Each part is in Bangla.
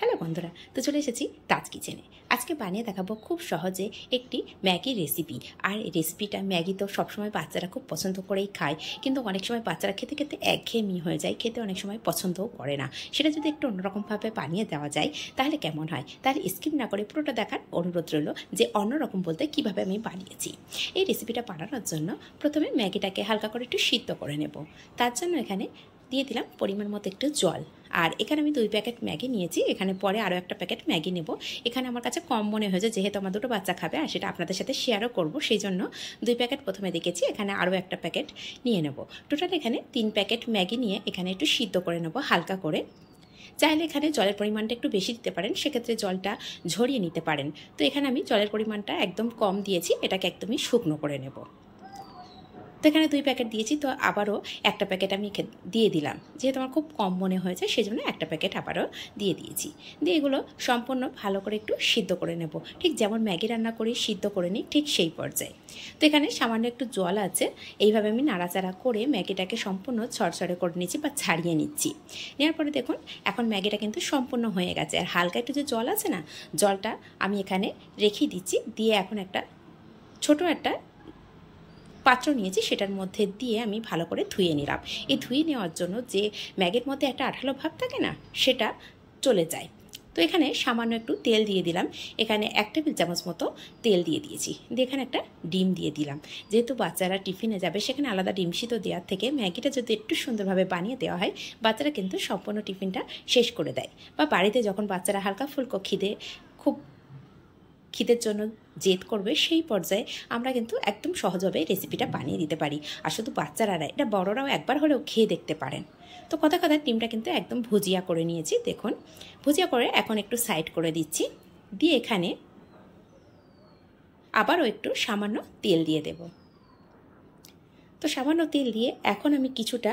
হ্যালো বন্ধুরা, তো চলে এসেছি তাজ কিচেনে। আজকে বানিয়ে দেখাবো খুব সহজে একটি ম্যাগি রেসিপি। আর এই রেসিপিটা ম্যাগি তো সবসময় বাচ্চারা খুব পছন্দ করেই খায়, কিন্তু অনেক সময় বাচ্চারা খেতে খেতে একঘেয়েমি হয়ে যায়, খেতে অনেক সময় পছন্দও করে না। সেটা যদি একটু অন্যরকমভাবে বানিয়ে দেওয়া যায় তাহলে কেমন হয়? তাহলে স্কিপ না করে পুরোটা দেখার অনুরোধ রইল যে অন্যরকম বলতে কীভাবে আমি বানিয়েছি। এই রেসিপিটা বানানোর জন্য প্রথমে ম্যাগিটাকে হালকা করে একটু সিদ্ধ করে নেব। তার জন্য এখানে দিয়ে দিলাম পরিমাণ মতো একটু জল। আর এখানে আমি 2 প্যাকেট ম্যাগি নিয়েছি, এখানে পরে আরও একটা প্যাকেট ম্যাগি নেব। এখানে আমার কাছে কম মনে হয়েছে, যেহেতু আমার দুটো বাচ্চা খাবে আর সেটা আপনাদের সাথে শেয়ারও করব, সেই জন্য 2 প্যাকেট প্রথমে দেখেছি, এখানে আরও একটা প্যাকেট নিয়ে নেব। টোটাল এখানে 3 প্যাকেট ম্যাগি নিয়ে এখানে একটু সিদ্ধ করে নেব হালকা করে। চাইলে এখানে জলের পরিমাণটা একটু বেশি দিতে পারেন, সেক্ষেত্রে জলটা ঝরিয়ে নিতে পারেন। তো এখানে আমি জলের পরিমাণটা একদম কম দিয়েছি, এটাকে একদমই শুকনো করে নেব। তো এখানে 2 প্যাকেট দিয়েছি, তো আবারও একটা প্যাকেট আমি দিয়ে দিলাম, যেহেতু আমার খুব কম মনে হয়েছে সেই জন্য একটা প্যাকেট আবারও দিয়ে দিয়েছি। দিয়ে এগুলো সম্পূর্ণ ভালো করে একটু সিদ্ধ করে নেব, ঠিক যেমন ম্যাগি রান্না করি সিদ্ধ করে নিই ঠিক সেই পর্যায়ে। তো এখানে সামান্য একটু জল আছে, এইভাবে আমি নাড়াচাড়া করে ম্যাগিটাকে সম্পূর্ণ ছড়ছড়ে করে নিচ্ছি বা ছাড়িয়ে নিচ্ছি। নেওয়ার পরে দেখুন এখন ম্যাগিটা কিন্তু সম্পূর্ণ হয়ে গেছে। আর হালকা একটু যে জল আছে না, জলটা আমি এখানে রেখে দিচ্ছি। দিয়ে এখন একটা ছোটো একটা পাত্র নিয়েছি, সেটার মধ্যে দিয়ে আমি ভালো করে ধুয়ে নিলাম। এই ধুয়ে নেওয়ার জন্য যে ম্যাগির মধ্যে একটা আঠালো ভাব থাকে না, সেটা চলে যায়। তো এখানে সামান্য একটু তেল দিয়ে দিলাম, এখানে 1 টেবিল চামচ মতো তেল দিয়ে দিয়েছি। দিয়ে এখানে একটা ডিম দিয়ে দিলাম। যেহেতু বাচ্চারা টিফিনে যাবে, সেখানে আলাদা ডিম সিদ্ধ দেওয়ার থেকে ম্যাগিটা যদি একটু সুন্দরভাবে বানিয়ে দেওয়া হয়, বাচ্চারা কিন্তু সম্পূর্ণ টিফিনটা শেষ করে দেয়। বা বাড়িতে যখন বাচ্চারা হালকা ফুলকো খিদের জন্য জেদ করবে, সেই পর্যায়ে আমরা কিন্তু একদম সহজভাবে রেসিপিটা বানিয়ে দিতে পারি। আর শুধু বাচ্চারা না, এটা বড়রাও একবার হলেও খেয়ে দেখতে পারেন। তো কথা ডিমটা কিন্তু একদম ভুজিয়া করে নিয়েছি। দেখুন ভুজিয়া করে এখন একটু সাইড করে দিচ্ছি। দিয়ে এখানে আবারও একটু সামান্য তেল দিয়ে দেব। তো সামান্য তেল দিয়ে এখন আমি কিছুটা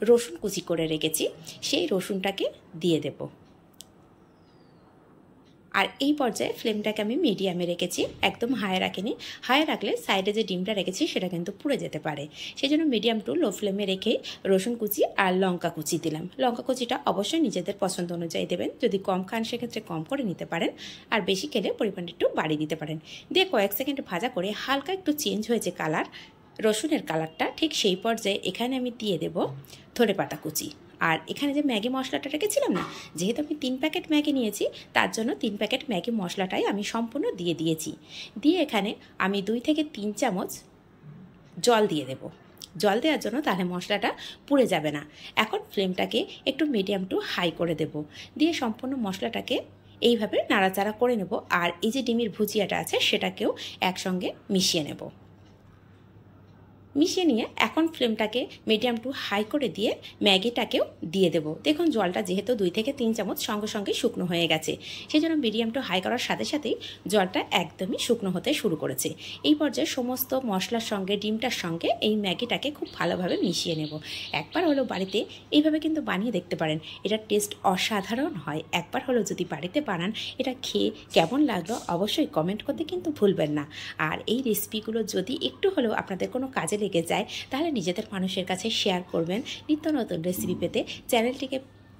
রসুন কুচি করে রেখেছি, সেই রসুনটাকে দিয়ে দেব। আর এই পর্যায়ে ফ্লেমটাকে আমি মিডিয়ামে রেখেছি, একদম হাই রাখিনি। হাই রাখলে সাইডে যে ডিমটা রেখেছি সেটা কিন্তু পুড়ে যেতে পারে, সেই জন্য মিডিয়াম টু লো ফ্লেমে রেখে রসুন কুচি আর লঙ্কা কুচি দিলাম। লঙ্কা কুচিটা অবশ্যই নিজেদের পছন্দ অনুযায়ী দেবেন, যদি কম খান সেক্ষেত্রে কম করে নিতে পারেন, আর বেশি খেলে পরিমাণটা একটু বাড়িয়ে দিতে পারেন। দিয়ে কয়েক সেকেন্ড ভাজা করে হালকা একটু চেঞ্জ হয়েছে কালার, রসুনের কালারটা, ঠিক সেই পর্যায়ে এখানে আমি দিয়ে দেব ধনেপাতা কুচি। আর এখানে যে ম্যাগি মশলাটা রেখেছিলাম না, যেহেতু আমি 3 প্যাকেট ম্যাগি নিয়েছি, তার জন্য 3 প্যাকেট ম্যাগি মশলাটাই আমি সম্পূর্ণ দিয়ে দিয়েছি। দিয়ে এখানে আমি 2 থেকে 3 চামচ জল দিয়ে দেব। জল দেওয়ার জন্য তাহলে মশলাটা পুড়ে যাবে না। এখন ফ্লেমটাকে একটু মিডিয়াম টু হাই করে দেব। দিয়ে সম্পূর্ণ মশলাটাকে এইভাবে নাড়াচাড়া করে নেব। আর এই যে ডিমের ভুজিয়াটা আছে সেটাকেও একসঙ্গে মিশিয়ে নেব। মিশিয়ে নিয়ে এখন ফ্লেমটাকে মিডিয়াম টু হাই করে দিয়ে ম্যাগিটাকেও দিয়ে দেব। দেখুন জলটা যেহেতু 2 থেকে 3 চামচ সঙ্গে সঙ্গে শুকনো হয়ে গেছে, সেই জন্য মিডিয়াম টু হাই করার সাথে সাথেই জলটা একদমই শুকনো হতে শুরু করেছে। এই পর্যায়ে সমস্ত মশলার সঙ্গে ডিমটার সঙ্গে এই ম্যাগিটাকে খুব ভালোভাবে মিশিয়ে নেব। একবার হলেও বাড়িতে এইভাবে কিন্তু বানিয়ে দেখতে পারেন, এটার টেস্ট অসাধারণ হয়। একবার হলেও যদি বাড়িতে বানান, এটা খেয়ে কেমন লাগলো অবশ্যই কমেন্ট করতে কিন্তু ভুলবেন না। আর এই রেসিপিগুলো যদি একটু হলেও আপনাদের কোনো কাজে লেগে যায়, তাহলে নিজেদের মানুষের কাছে শেয়ার করবেন। নিত্য নতুন রেসিপি পেতে চ্যানেলটিকে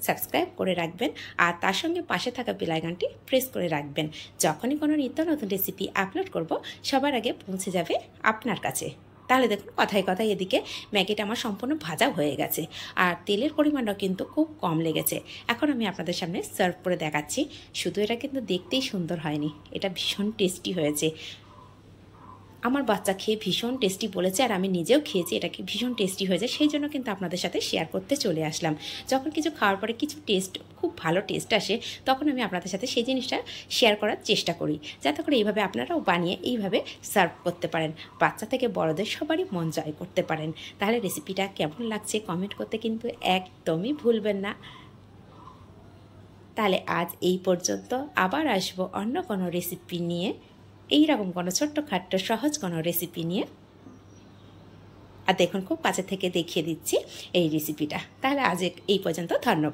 সাবস্ক্রাইব করে রাখবেন, আর তার সঙ্গে পাশে থাকা বেল আইকনটি প্রেস করে রাখবেন। যখনই কোনো নিত্য নতুন রেসিপি আপলোড করব, সবার আগে পৌঁছে যাবে আপনার কাছে। তাহলে দেখুন কথায় কথায় এদিকে ম্যাগিটা আমার সম্পূর্ণ ভাজা হয়ে গেছে, আর তেলের পরিমাণটাও কিন্তু খুব কম লেগেছে। এখন আমি আপনাদের সামনে সার্ভ করে দেখাচ্ছি। শুধু এটা কিন্তু দেখতেই সুন্দর হয়নি, এটা ভীষণ টেস্টি হয়েছে। আমার বাচ্চা খেয়ে ভীষণ টেস্টি বলেছে, আর আমি নিজেও খেয়েছি, এটাকে ভীষণ টেস্টি হয়েছে, সেই জন্য কিন্তু আপনাদের সাথে শেয়ার করতে চলে আসলাম। যখন কিছু খাওয়ার পরে কিছু খুব ভালো টেস্ট আসে, তখন আমি আপনাদের সাথে সেই জিনিসটা শেয়ার করার চেষ্টা করি, যাতে করে এইভাবে আপনারাও বানিয়ে এইভাবে সার্ভ করতে পারেন, বাচ্চা থেকে বড়দের সবারই মন জয় করতে পারেন। তাহলে রেসিপিটা কেমন লাগছে কমেন্ট করতে কিন্তু একদমই ভুলবেন না। তাহলে আজ এই পর্যন্ত, আবার আসবো অন্য কোনো রেসিপি নিয়ে, এইরকম কোনো ছোট্টখাট্ট সহজ কোনো রেসিপি নিয়ে। আর দেখুন খুব কাছে থেকে দেখিয়ে দিচ্ছি এই রেসিপিটা। তাহলে আজ এই পর্যন্ত, ধন্যবাদ।